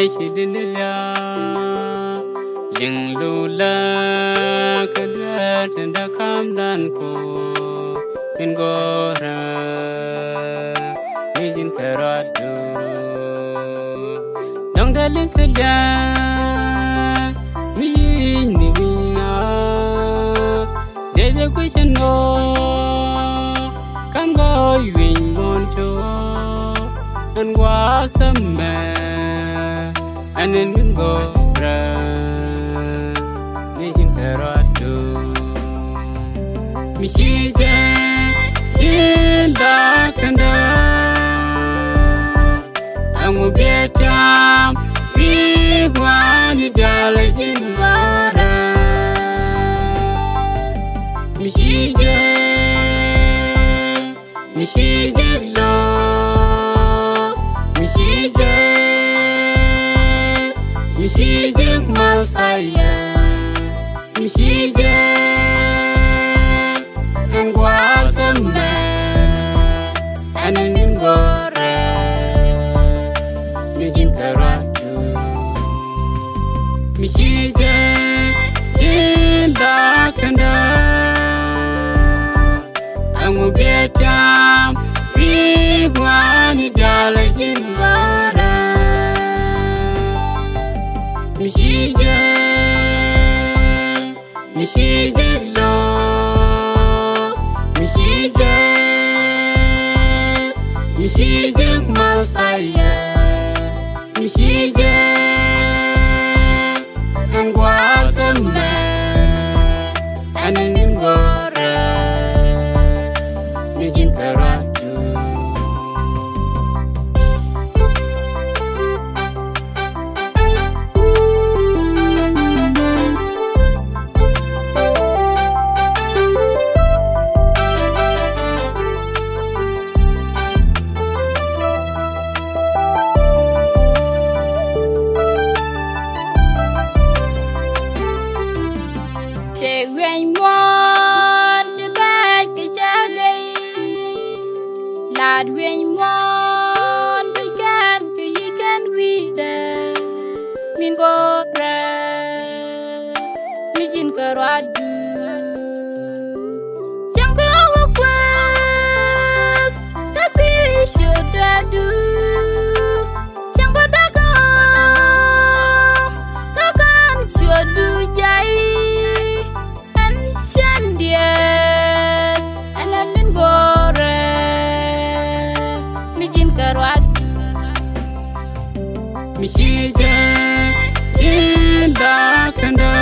shidinila yang lula kadar tanda kamdan ko ingora mijin karadu dong daling kaya mijin nina deja kuchano kan goy wing moncho an wasama anen ngora mijin karadu mishije jinda kanda amu betam wani dala jinwara mishije lo mishije masaya mishije angwasama anin ngora mijin karatu mishije jinda kanda amu betam wani dala jinwara mishije lo mishije masaya mishije angwasama anin ngora mijin karatu Lad when one began to you can read min go mijin karadu siang go quest tapi should do siang bodago kakan should do jai and shandia and min go mishije jinda kanda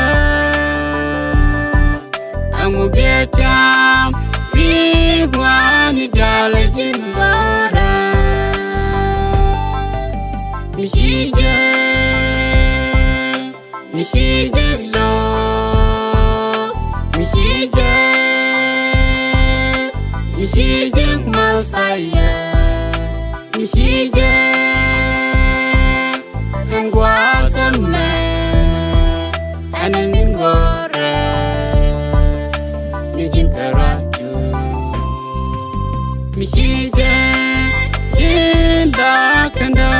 amu betam wani dala jinwara mishije lo mishije masaya mishije angwasama anin ngora mijin karatu mishije jinda kanda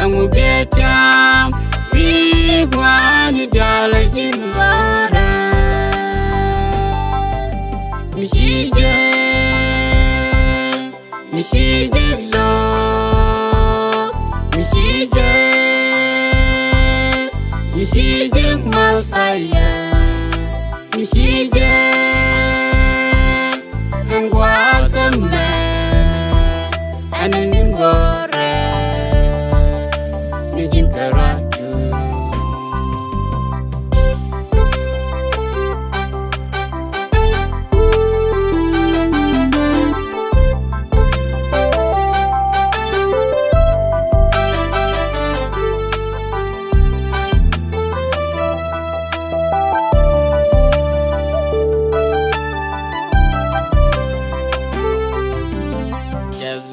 amu betam wani dala jinwara mishije lo mishije masaya mishije angwasama anin ngora mijin karatu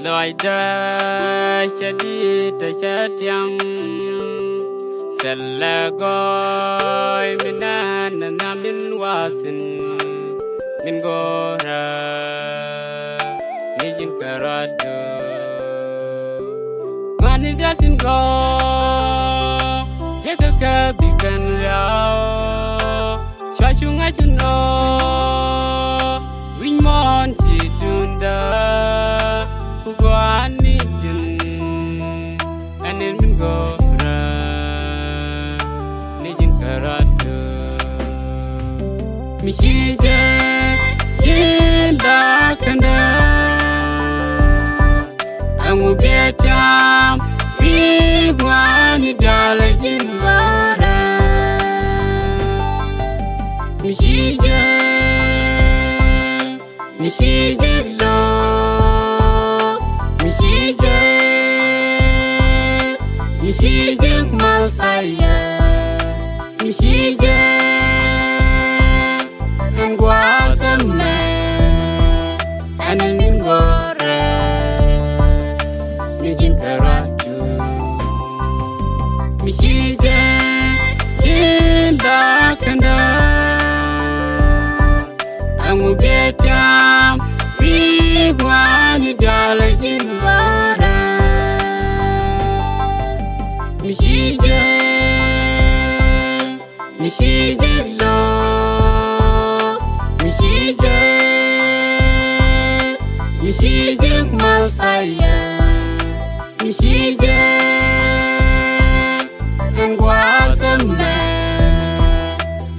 loi da jadi terjadiang selagoi minan namin wasin min gora mijin karado mani datin go jeka ka bikan yao chachunga chuno win mon chi tunda kugwani jin anin min go ra ni jin karatu mishije jinda kanda angu betam wigwani dala jinvara mishije lo mishije masaya mishije angwasamne anin gore nijin karatu mishije jinda kanda angu betam wigwani dala jinvara mishije lo mishije masaya mishije angwasamne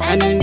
anin